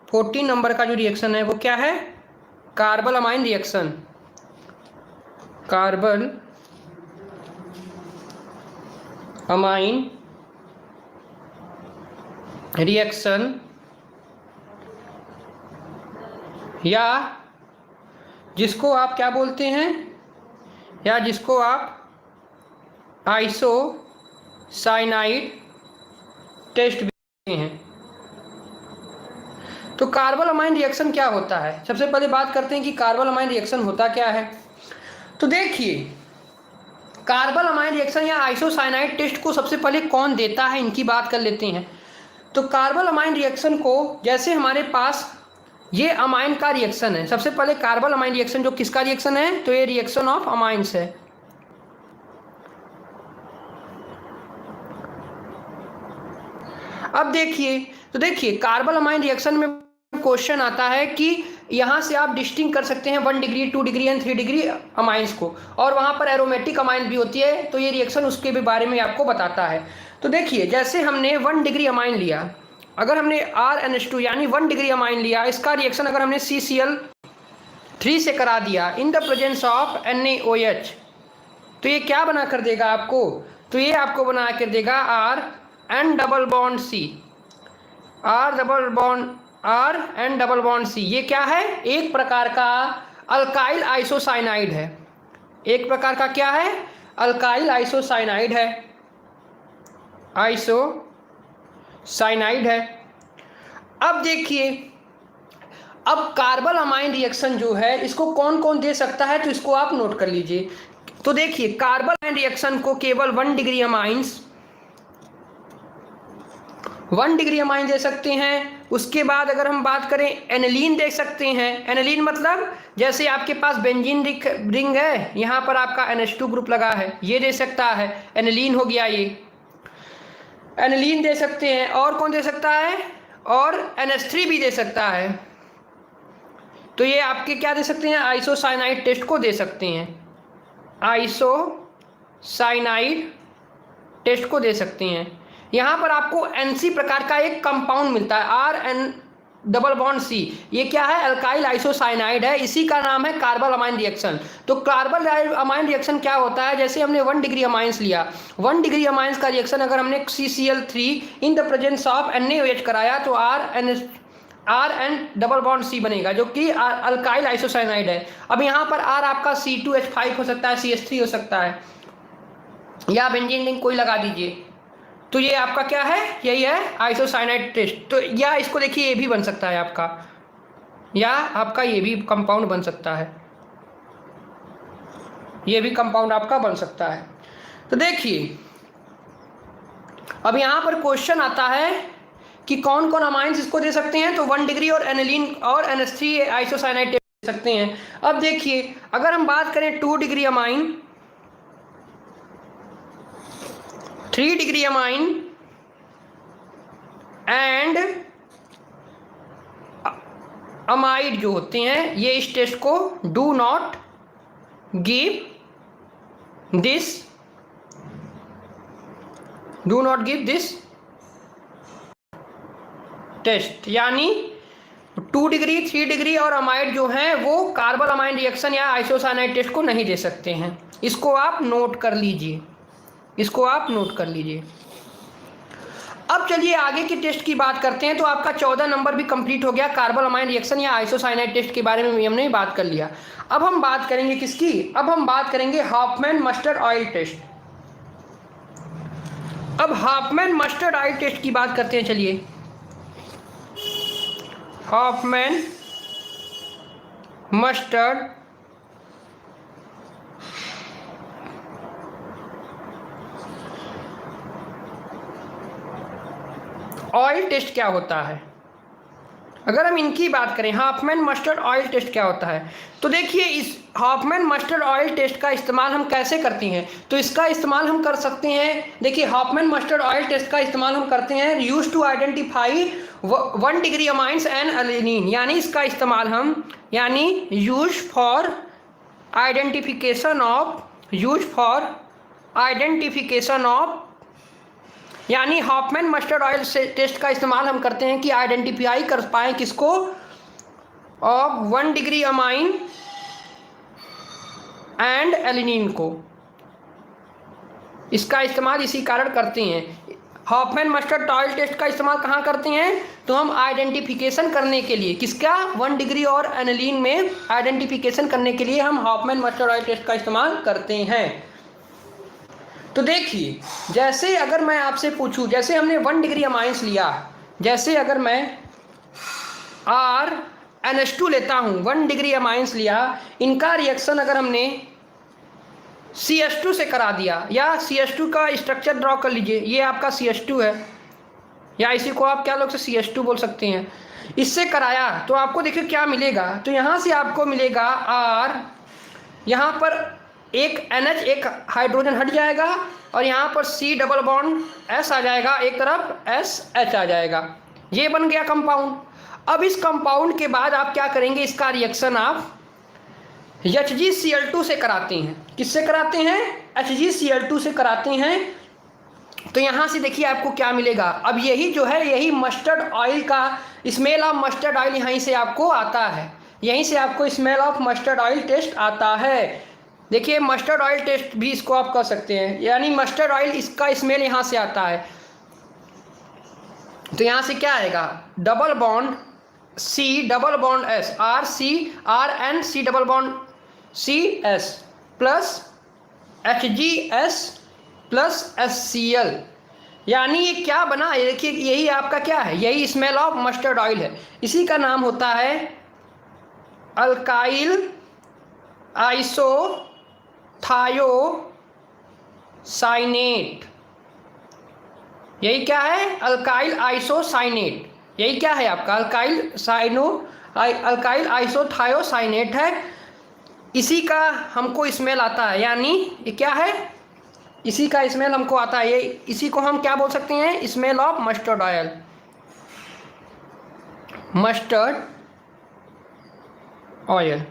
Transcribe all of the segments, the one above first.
14 number का जो reaction है वो क्या है? Carpal amine reaction. Carpal amine reaction, या जिसको आप क्या बोलते हैं, या जिसको आप आइसोसाइनाइड टेस्ट भी कहते हैं। तो कार्बल अमाइन रिएक्शन क्या होता है? सबसे पहले बात करते हैं कि कार्बल अमाइन रिएक्शन होता क्या है। तो देखिए, कार्बल अमाइन रिएक्शन या आइसोसाइनाइड टेस्ट को सबसे पहले कौन देता है, इनकी बात कर लेते हैं। तो कार्बल अमाइन रिएक्शन को, जैसे हमारे पास ये अमाइन का रिएक्शन है, सबसे पहले कार्बल अमाइन रिएक्शन जो किसका रिएक्शन है, तो ये रिएक्शन ऑफ अमाइंस है। अब देखिए, तो देखिए कार्बल अमाइन रिएक्शन में क्वेश्चन आता है कि यहाँ से आप डिस्टिंग कर सकते हैं 1 degree, 2 degree and 3 degree amines को, और वहाँ पर एरोमेटिक अमाइन भी होती है, तो ये रिएक्शन उसके भी बारे में आपको बताता है। तो देखिए, जैसे हमने 1 डिग्री अमाइन लिया, अगर हमने RNH2 यानी 1 डिग्री अमाइन लिया, इसका रिएक्शन अगर हमने CCl3 से करा दिया in the presence of NaOH, तो ये क्या बना कर देगा आपको, तो ये आपको बना कर देगा RN double bond C, RN double bond C। ये क्या है? एक प्रकार का अल्काइल आइसोसाइनाइड है। एक प्रकार का क्या है? अल्काइल आइसोसाइनाइड है, आइसोसाइनाइड है। अब देखिए, अब कार्बल अमाइन रिएक्शन जो है इसको कौन कौन दे सकता है, तो इसको आप नोट कर लीजिए। तो देखिए, कार्बल अमाइन रिएक्शन को केवल 1 डिग्री अमाइंस, 1 डिग्री अमाइन दे सकते हैं। उसके बाद अगर हम बात करें, एनिलीन दे सकते हैं। एनिलीन मतलब जैसे आपके पास बेंजीन रिंग है, यहाँ पर आपका NH2 ग्रुप लगा है, ये दे सकता है, एनिलीन हो गया ये, एनिलीन दे सकते हैं। और कौन दे सकता है? और NH3 भी दे सकता है। तो ये आपके क्या दे सकते हैं? आइसोसाइनाइड टेस्ट को दे सकते हैं, आइसोसाइनाइड टेस्ट को दे सकते हैं। यहाँ पर आपको NC प्रकार का एक कंपाउंड मिलता है, RN डबल बॉन्ड C। ये क्या है? अल्काइल आइसोसाइनाइड है, इसी का नाम है कार्बल अमाइन रिएक्शन। तो कार्बल अमाइन रिएक्शन क्या होता है? जैसे हमने 1 डिग्री अमाइंस लिया, 1 डिग्री अमाइंस का रिएक्शन अगर हमने CCl3 in the presence of NaOH कराया, तो RN डबल बॉन्ड C बनेगा, जो कि अल्काइल आइसोसाइनाइड है। अब यहाँ पर R आपका C2H5 हो सकता है, CH3 हो सकता है, या बेंजीन रिंग कोई लगा दीजिए। तो ये आपका क्या है? यही है आइसोसाइनाइड टेस्ट। तो या इसको देखिए, ये भी बन सकता है आपका, या आपका ये भी कंपाउंड बन सकता है, ये भी कंपाउंड आपका बन सकता है। तो देखिए, अब यहाँ पर क्वेश्चन आता है कि कौन कौन अमाइंस इसको दे सकते हैं। तो 1 डिग्री और एनिलीन और NH3 आइसोसाइनाइड दे सकते हैं। अब देखिए, अगर हम बात करें 2 degree amine, 3 degree amine and amide जो होते हैं, ये इस टेस्ट को do not give this test, यानी 2 डिग्री, 3 डिग्री और अमाइड जो हैं वो कार्बल अमाइन रिएक्शन या आइसोसाइनाइड टेस्ट को नहीं दे सकते हैं। इसको आप नोट कर लीजिए, इसको आप नोट कर लीजिए। अब चलिए आगे की टेस्ट की बात करते हैं। तो आपका 14 नंबर भी कंप्लीट हो गया, कार्बल अमाइन रिएक्शन या आइसोसाइनाइड टेस्ट के बारे में हमने बात कर लिया। अब हम बात करेंगे किसकी? अब हम बात करेंगे हॉफमैन मस्टर्ड ऑयल टेस्ट। अब हॉफमैन मस्टर्ड ऑयल टेस्ट की बात करते हैं। चलिए, हॉफमैन मस्टर्ड ऑयल टेस्ट क्या होता है? अगर हम इनकी बात करें, हॉफमैन मस्टर्ड ऑयल टेस्ट क्या होता है, तो देखिए, इस हॉफमैन मस्टर्ड ऑयल टेस्ट का इस्तेमाल हम कैसे करते हैं? तो इसका इस्तेमाल हम कर सकते हैं, देखिए, हॉफमैन मस्टर्ड ऑयल टेस्ट का इस्तेमाल हम करते हैं use to identify 1 degree amines and aniline, यानी इसका इस्तेमाल हम, यानी यूज फॉर आइडेंटिफिकेशन ऑफ यानी हॉफमैन मस्टर्ड ऑयल से टेस्ट का इस्तेमाल हम करते हैं कि आइडेंटिफाई कर पाएँ किसको, of 1 degree amine and alanine को। इसका इस्तेमाल इसी कारण करते हैं। हॉफमैन मस्टर्ड ऑयल टेस्ट का इस्तेमाल कहाँ करते हैं, तो हम आइडेंटिफिकेशन करने के लिए, किसका, 1 डिग्री और एनिलीन में आइडेंटिफिकेशन करने के लिए हम हॉफमैन मस्टर्ड ऑयल टेस्ट का इस्तेमाल करते हैं। तो देखिए, जैसे अगर मैं आपसे पूछूं, जैसे हमने 1 डिग्री अमाइंस लिया, जैसे अगर मैं RNH2 लेता हूँ, 1 डिग्री अमाइंस लिया, इनका रिएक्शन अगर हमने CH2 से करा दिया, या CH2 का स्ट्रक्चर ड्रॉ कर लीजिए, ये आपका CH2 है, या इसी को आप क्या लोग से CH2 बोल सकते हैं, इससे कराया तो आपको देखिए क्या मिलेगा। तो यहाँ से आपको मिलेगा R, यहाँ पर एक NH, एक हाइड्रोजन हट जाएगा, और यहाँ पर C डबल बॉन्ड S आ जाएगा, एक तरफ SH आ जाएगा। ये बन गया कंपाउंड। अब इस कंपाउंड के बाद आप क्या करेंगे, इसका रिएक्शन आप HgCl2 से कराते हैं। किससे कराते हैं, HgCl2 से कराते हैं। तो यहाँ से देखिए आपको क्या मिलेगा। अब यही जो है, यही मस्टर्ड ऑयल का स्मेल ऑफ मस्टर्ड ऑयल यहीं से आपको आता है, यहीं से आपको smell of mustard oil test आता है। देखिए मस्टर्ड ऑयल टेस्ट भी इसको आप कर सकते हैं, यानी मस्टर्ड ऑयल, इसका स्मेल यहाँ से आता है। तो यहाँ से क्या आएगा, double bond C double bond S, RN C double bond CS plus HgS plus HCl, यानी ये क्या बना, देखिए यही आपका क्या है, यही स्मेल ऑफ मस्टर्ड ऑयल है। इसी का नाम होता है अल्काइल आइसोथायोसाइनेट। यही क्या है, अल्काइल आइसोसाइनेट। यही क्या है आपका अल्काइल आइसोथायोसाइनेट है। इसी का हमको स्मेल आता है, यानी ये क्या है, इसी का स्मेल हमको आता है। ये इसी को हम क्या बोल सकते हैं, smell of mustard oil, mustard oil.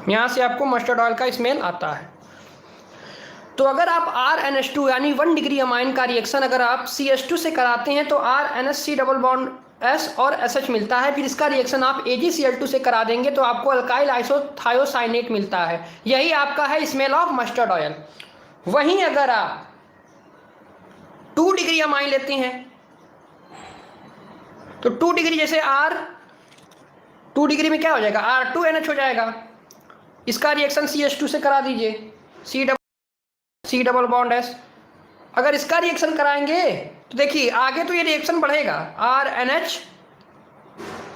यहाँ से आपको मस्टर्ड ऑयल का स्मेल आता है। तो अगर आप RNH2 यानी 1 डिग्री अमाइन का रिएक्शन अगर आप CH2 से कराते हैं तो RNH डबल बॉन्ड S और SH मिलता है। फिर इसका रिएक्शन आप AgCl2 से करा देंगे तो आपको अल्काइल आइसोथायोसाइनेट मिलता है। यही आपका है स्मेल ऑफ मस्टर्ड ऑयल। वहीं अगर आप 2 डिग्री अमाइन लेते हैं तो 2 डिग्री, जैसे 2 डिग्री में क्या हो जाएगा, R2NH हो जाएगा। इसका रिएक्शन CH2 से करा दीजिए, C डबल बॉन्ड S। अगर इसका रिएक्शन कराएंगे तो देखिए आगे तो ये रिएक्शन बढ़ेगा, RNH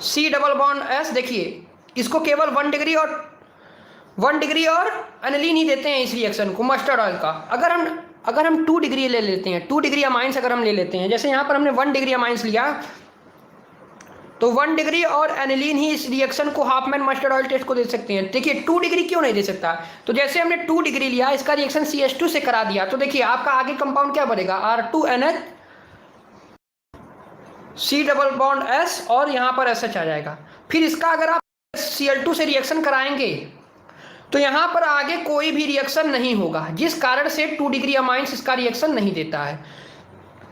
C double bond S। देखिए इसको केवल 1 डिग्री और एनिलीन ही देते हैं इस रिएक्शन को मस्टर्ड ऑयल का। अगर हम 2 डिग्री ले लेते हैं, 2 डिग्री अमाइंस अगर हम ले लेते हैं, जैसे यहाँ पर हमने 1 डिग्री अमाइंस लिया तो 1 डिग्री और एनिलीन ही इस रिएक्शन को हॉफमैन मस्टर्ड ऑयल टेस्ट को दे सकते हैं। देखिए 2 डिग्री क्यों नहीं दे सकता, तो जैसे हमने 2 डिग्री लिया, इसका रिएक्शन CH2 से करा दिया, तो देखिए आपका आगे कंपाउंड क्या बनेगा, R2NH C double bond S और यहाँ पर SH आ जाएगा। फिर इसका अगर आप Cl2 से रिएक्शन कराएंगे तो यहाँ पर आगे कोई भी रिएक्शन नहीं होगा, जिस कारण से 2 डिग्री अमाइंस इसका रिएक्शन नहीं देता है।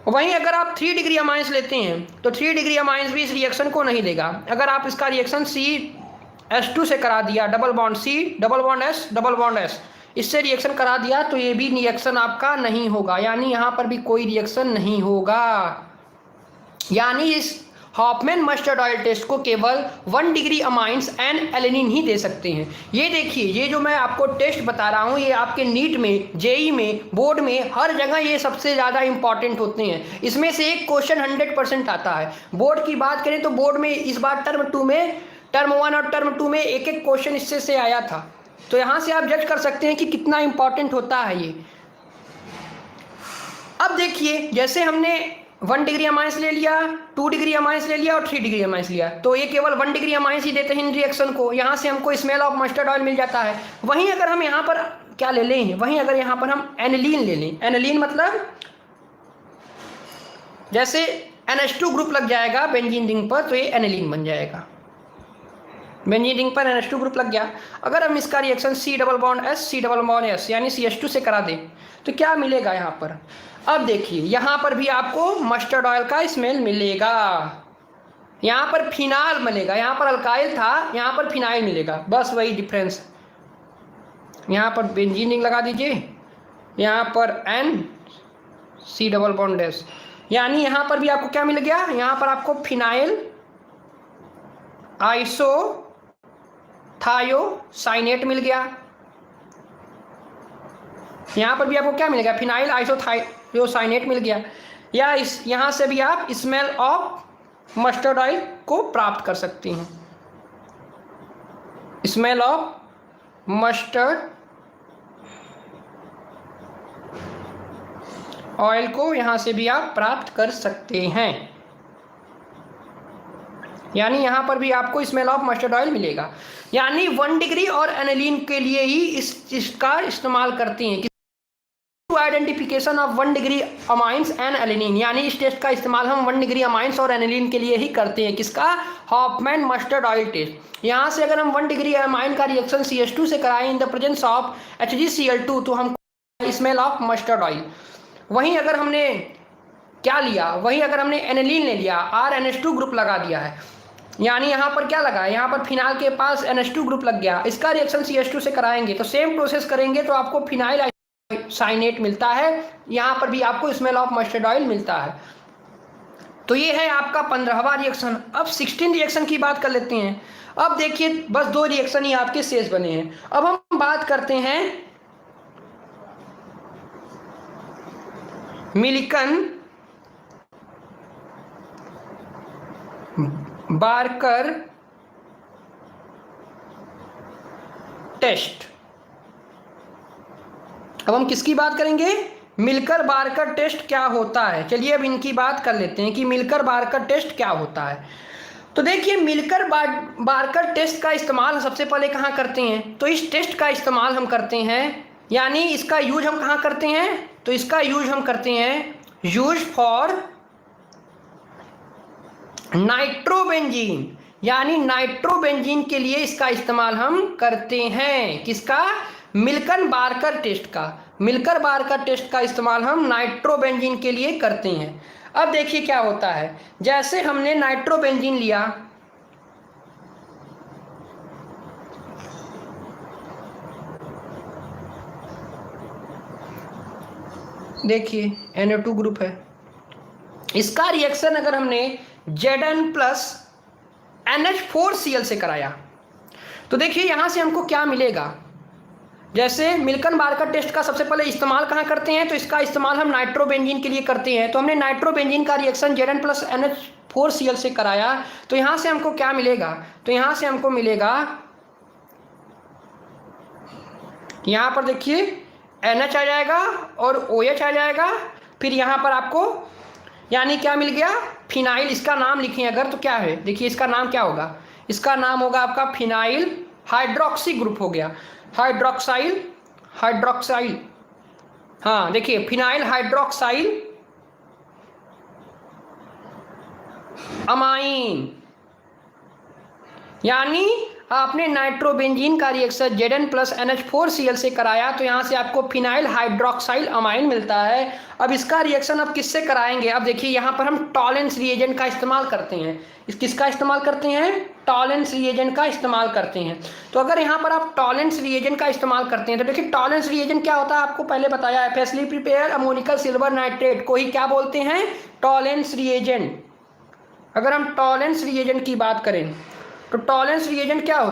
वहीं अगर आप 3 डिग्री अमाइंस लेते हैं तो 3 डिग्री अमाइंस भी इस रिएक्शन को नहीं देगा। अगर आप इसका रिएक्शन CH2 से करा दिया, double bond C double bond S double bond S, इससे रिएक्शन करा दिया तो ये भी रिएक्शन आपका नहीं होगा, यानी यहाँ पर भी कोई रिएक्शन नहीं होगा। यानी इस हॉफमैन मस्टर्ड ऑयल टेस्ट को केवल 1 डिग्री अमाइंस एंड एलिनिन ही दे सकते हैं। ये देखिए, ये जो मैं आपको टेस्ट बता रहा हूँ, ये आपके नीट में, जेई में, बोर्ड में, हर जगह ये सबसे ज़्यादा इंपॉर्टेंट होते हैं। इसमें से एक क्वेश्चन 100% आता है। बोर्ड की बात करें तो बोर्ड में इस बार टर्म 1 और टर्म 2 में एक क्वेश्चन इससे से आया था। तो यहाँ से आप जज कर सकते हैं कि कितना इंपॉर्टेंट होता है ये। अब देखिए, जैसे हमने 1 डिग्री अमाइंस ले लिया, 2 डिग्री अमाइंस ले लिया और 3 डिग्री अमाइंस लिया, तो ये केवल 1 डिग्री अमाइंस ही देते हैं इन रिएक्शन को। यहाँ से हमको स्मेल ऑफ मस्टर्ड ऑयल मिल जाता है। वहीं अगर हम यहाँ पर क्या ले लें, वहीं अगर यहाँ पर हम एनिलीन ले लें, एनिलीन मतलब जैसे NH2 ग्रुप लग जाएगा बेंजीन रिंग पर, तो ये एनिलीन बन जाएगा। बेंजीन रिंग पर NH2 ग्रुप लग गया। अगर हम इसका reaction C double bond S C double bond S यानी CH2 से करा दें तो क्या मिलेगा यहाँ पर? अब देखिए यहाँ पर भी आपको मस्टर्ड ऑयल का स्मेल मिलेगा, यहाँ पर फिनाइल मिलेगा, यहाँ पर अल्काइल था, यहाँ पर फिनाइल मिलेगा, बस वही डिफरेंस। यहाँ पर बेंजीन रिंग लगा दीजिए, यहाँ पर N C double bond S, यानी यहाँ पर भी आपको क्या मिल गया? यहाँ पर आपको फिनाइल आइसोथायोसाइनेट मिल गया, यहाँ पर भी आपको क्या मिलेगा? फिनाइल आइसोथायोसाइनेट मिल गया। या इस यहाँ से भी आप स्मेल ऑफ मस्टर्ड ऑयल को प्राप्त कर सकती हैं, स्मेल ऑफ मस्टर्ड ऑयल को यहाँ से भी आप प्राप्त कर सकते हैं, यानी यहाँ पर भी आपको स्मेल ऑफ मस्टर्ड ऑयल मिलेगा। यानी 1 डिग्री और एनिलीन के लिए ही इसका इस्तेमाल करती हैं, to identification of 1 degree amines and aniline, यानी इस टेस्ट का इस्तेमाल हम 1 डिग्री अमाइंस और एनिलीन के लिए ही करते हैं। किसका? Hofmann mustard oil test. यहाँ से अगर हम 1 डिग्री अमाइन का रिएक्शन CH2 से कराएं in the presence of HgCl2 तो हम स्मेल ऑफ मस्टर्ड ऑयल। वहीं अगर हमने क्या लिया, वहीं अगर हमने एनिलीन ले लिया, RNH2 ग्रुप लगा दिया है, यानी यहाँ पर क्या लगा? यहाँ पर फिनाइल के पास NH2 ग्रुप लग गया, इसका रिएक्शन CH2 से कराएंगे तो सेम प्रोसेस करेंगे तो आपको फिनाइल साइनेट मिलता है, यहाँ पर भी आपको स्मेल ऑफ मस्टर्ड ऑयल मिलता है। तो ये है आपका 15वां रिएक्शन। अब 16 रिएक्शन की बात कर लेते हैं। अब देखिए बस 2 रिएक्शन ही आपके शेष बने हैं। अब हम बात करते हैं मिल्कन बार्कर टेस्ट। अब हम किसकी बात करेंगे? मिल्कर बार्कर टेस्ट क्या होता है। चलिए अब इनकी बात कर लेते हैं कि मिल्कर बार्कर टेस्ट क्या होता है। तो देखिए मिल्कर बार्कर टेस्ट का इस्तेमाल सबसे पहले कहाँ करते हैं? तो इस टेस्ट का इस्तेमाल हम करते हैं, यानी इसका यूज हम कहाँ करते हैं? तो इसका यूज हम करते हैं यूज फॉर नाइट्रोबेंजीन, यानी नाइट्रोबेंजीन के लिए इसका इस्तेमाल हम करते हैं। किसका? मिल्कन बार्कर टेस्ट का। मिल्कर बार्कर टेस्ट का इस्तेमाल हम नाइट्रोबेंजीन के लिए करते हैं। अब देखिए क्या होता है, जैसे हमने नाइट्रोबेंजीन लिया, देखिए NO2 ग्रुप है, इसका रिएक्शन अगर हमने Zn+NH4Cl से कराया तो देखिए यहां से हमको क्या मिलेगा। जैसे मिल्कन बार्कर टेस्ट का सबसे पहले इस्तेमाल कहाँ करते हैं? तो इसका इस्तेमाल हम नाइट्रोबेंजीन के लिए करते हैं। तो हमने नाइट्रोबेंजीन का रिएक्शन Zn+NH4Cl से कराया तो यहाँ से हमको क्या मिलेगा? तो यहाँ से हमको मिलेगा, यहाँ पर देखिए NH आ जाएगा और OH आ जाएगा, फिर यहाँ पर आपको यानी क्या मिल गया? फिनाइल। इसका नाम लिखें अगर तो क्या है, देखिए इसका नाम क्या होगा? इसका नाम होगा आपका फिनाइल हाइड्रोक्सी ग्रुप हो गया, हाइड्रोक्साइल। हाँ देखिए फिनाइल हाइड्रोक्साइल अमाइन, यानी आपने नाइट्रोबेंजीन का रिएक्शन Zn+NH4Cl से कराया तो यहाँ से आपको फिनाइल हाइड्रोक्साइल अमाइन मिलता है। अब इसका रिएक्शन अब किससे कराएंगे? अब देखिए यहाँ पर हम टॉलेंस रिएजेंट का इस्तेमाल करते हैं। किसका इस्तेमाल करते हैं? टॉलेंस रिएजेंट का इस्तेमाल करते हैं। तो अगर यहाँ पर आप टॉलेंस रिएजेंट का इस्तेमाल करते हैं तो देखिए टॉलेंस रिएजेंट क्या होता है, आपको पहले बताया है, फेसली प्रिपेयर अमोनिकल सिल्वर नाइट्रेट को ही क्या बोलते हैं? Tollens reagent. अगर हम टॉलेंस रिएजेंट की बात करें तो टॉलेंस रिएजेंट क्या होती है?